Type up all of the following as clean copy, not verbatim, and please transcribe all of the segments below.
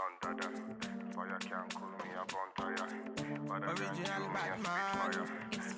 Don dada, fire can't cool me up on tire. But I can't kill me a spit fire.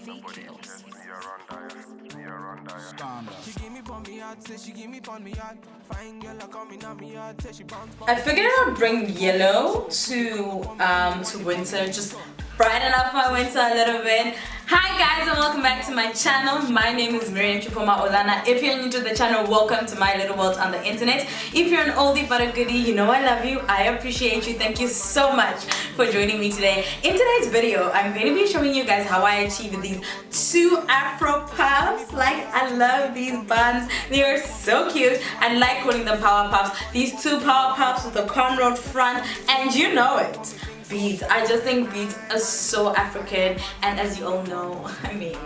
Nobody test me around dire, me around dire. She give me on me heart, say she give me on me heart. Fine girl, I come in on me heart, say she bounce. I figured I'd bring yellow to winter, just brighten up my winter a little bit. Hi guys and welcome back to my channel. My name is Miriam Chupoma Olana. If you're new to the channel, welcome to my little world on the internet. If you're an oldie but a goodie, you know I love you, I appreciate you. Thank you so much for joining me today. In today's video, I'm going to be showing you guys how I achieved these two afro puffs. Like, I love these buns. They are so cute. I like calling them power puffs. These two power puffs with a cornrow front, and you know it. Beads. I just think beads are so African, and as you all know, I mean,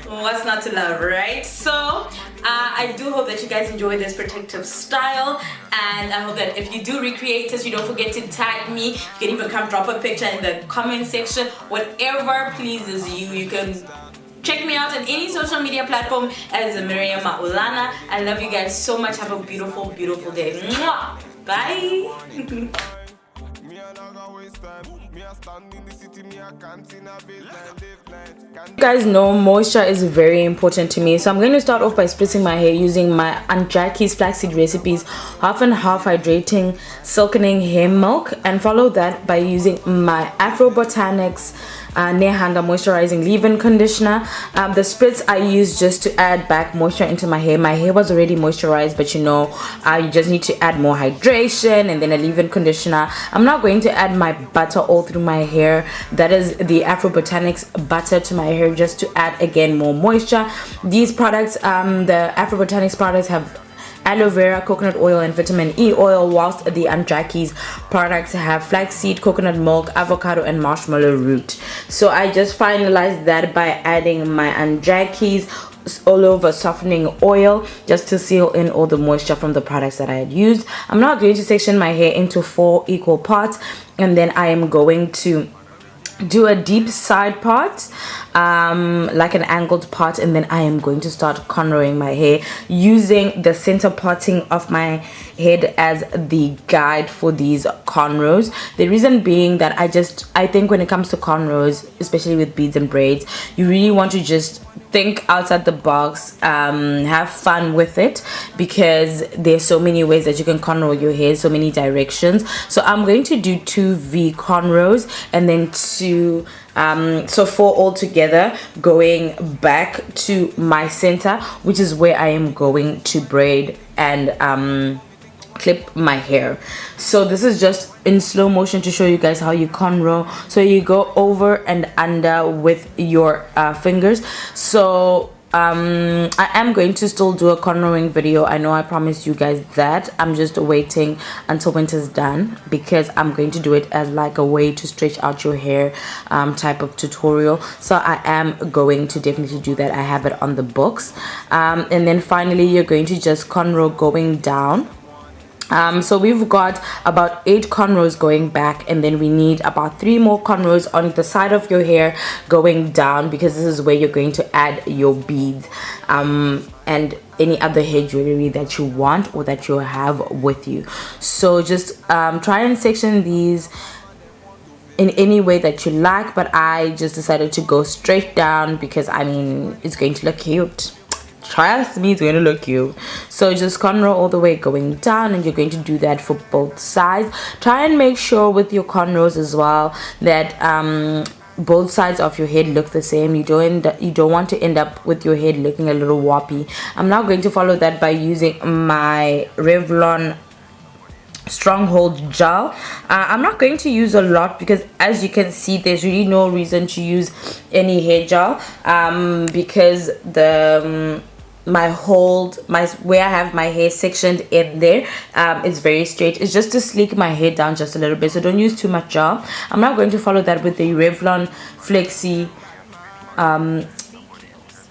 what's not to love, right? So I do hope that you guys enjoy this protective style, and I hope that if you do recreate this, you don't forget to tag me. You can even come drop a picture in the comment section. Whatever pleases you. You can check me out on any social media platform as Miriam Maulana. I love you guys so much. Have a beautiful, beautiful day. Mwah! Bye. You guys know moisture is very important to me, so I'm going to start off by spritzing my hair using my Aunt Jackie's flaxseed recipes, half and half hydrating silkening hair milk, and follow that by using my Afro Botanics Nehanda moisturizing leave-in conditioner. The spritz I use just to add back moisture into my hair. My hair was already moisturized, but you know, you just need to add more hydration and then a leave-in conditioner. I'm not going to add my butter all through my hair. That is the Afro Botanics butter to my hair, just to add again more moisture. These products, the Afro Botanics products, have aloe vera, coconut oil, and vitamin E oil, whilst the Aunt Jackie's products have flaxseed, coconut milk, avocado, and marshmallow root. So I just finalized that by adding my Aunt Jackie's all over softening oil, just to seal in all the moisture from the products that I had used. I'm now going to section my hair into 4 equal parts, and then I am going to do a deep side part, like an angled part, and then I am going to start cornrowing my hair using the center parting of my head as the guide for these cornrows. The reason being that I think when it comes to cornrows, especially with beads and braids, you really want to just think outside the box, have fun with it, because there's so many ways that you can cornrow your hair, so many directions. So I'm going to do 2 V cornrows and then 2 so 4 all together, going back to my center, which is where I am going to braid and clip my hair. So this is just in slow motion to show you guys how you cornrow. So you go over and under with your fingers. So I am going to still do a cornrowing video. I know I promised you guys that. I'm just waiting until winter's done, because I'm going to do it as like a way to stretch out your hair type of tutorial. So I am going to definitely do that. I have it on the books. And then finally you're going to just cornrow going down. So we've got about 8 cornrows going back, and then we need about 3 more cornrows on the side of your hair going down, because this is where you're going to add your beads and any other hair jewelry that you want or that you have with you. So just try and section these in any way that you like, but I just decided to go straight down because I mean it's going to look cute. Trust me, it's going to look cute. So just cornrow all the way going down, and you're going to do that for both sides. Try and make sure with your cornrows as well that both sides of your head look the same. You don't want to end up with your head looking a little woppy. I'm now going to follow that by using my Revlon stronghold gel. I'm not going to use a lot, because as you can see there's really no reason to use any hair gel, because the where I have my hair sectioned in there is very straight. It's just to sleek my hair down just a little bit, so don't use too much gel. I'm not going to follow that with the Revlon Flexi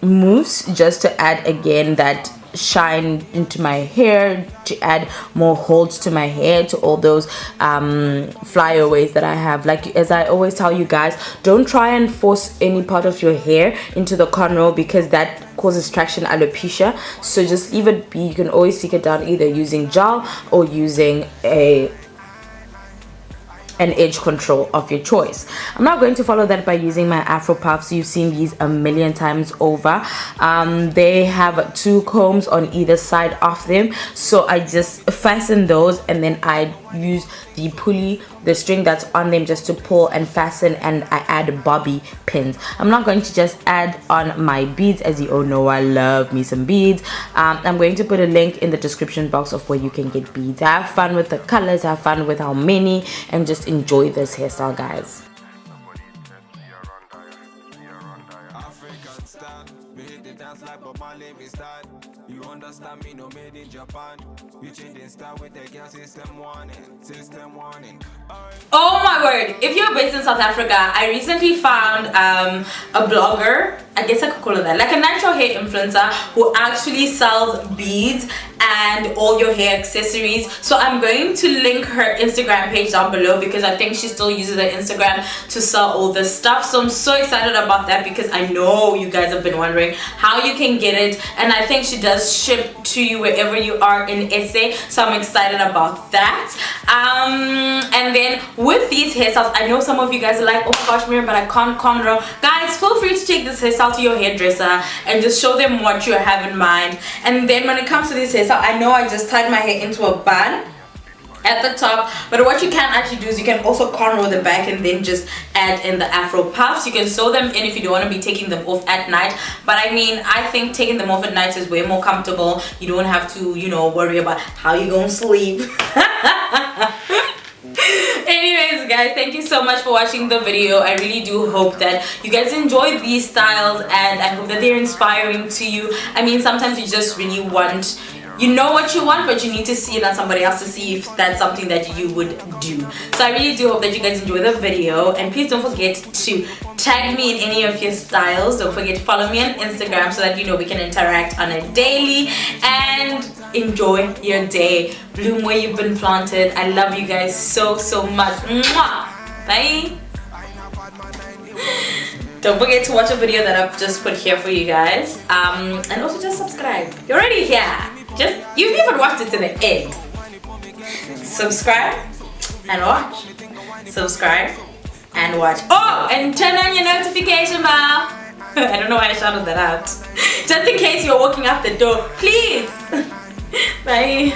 mousse, just to add again that shine into my hair, to add more holds to my hair, to all those flyaways that I have. Like, as I always tell you guys, don't try and force any part of your hair into the cornrow, because that causes traction alopecia. So just leave it be. You can always seek it down either using gel or using a an edge control of your choice. I'm not going to follow that by using my afro puffs. You've seen these a million times over. They have 2 combs on either side of them, so I just fasten those, and then I use the pulley, the string that's on them, just to pull and fasten, and I add bobby pins. I'm not going to just add on my beads. As you all know, I love me some beads. I'm going to put a link in the description box of where you can get beads. Have fun with the colors, have fun with how many, and just enjoy this hairstyle, guys. You understand me, no made in Japan. We changing style with the girl system warning. Oh my word, if you're based in South Africa, I recently found a blogger, I guess I could call it that, like a natural hair influencer who actually sells beads and all your hair accessories. So I'm going to link her Instagram page down below, because I think she still uses her Instagram to sell all this stuff. So I'm so excited about that, because I know you guys have been wondering how you can get it, and I think she does ship to you wherever you are in SA. So I'm excited about that. And then with these hairstyles, I know some of you guys are like, oh my gosh, Miriam, but I can't cornrow. Guys, feel free to take this hairstyle to your hairdresser and just show them what you have in mind. And then when it comes to this hairstyle, I know I just tied my hair into a bun at the top, but what you can actually do is you can also cornrow the back and then just add in the afro puffs. You can sew them in if you don't want to be taking them off at night, but I mean, I think taking them off at night is way more comfortable. You don't have to, you know, worry about how you're gonna sleep. Anyways guys, thank you so much for watching the video. I really do hope that you guys enjoy these styles, and I hope that they're inspiring to you. I mean, sometimes you just really want, you know what you want, but you need to see it on somebody else to see if that's something that you would do. So I really do hope that you guys enjoy the video, and please don't forget to tag me in any of your styles. Don't forget to follow me on Instagram so that you know we can interact on a daily, and enjoy your day. Bloom where you've been planted. I love you guys so much. Mwah! Bye. Don't forget to watch a video that I've just put here for you guys, and also just subscribe. You're already here, just you've even watched it to the end. Subscribe and watch, subscribe and watch. Oh, and turn on your notification bell. I don't know why I shouted that out. Just in case you're walking out the door, please. Bye.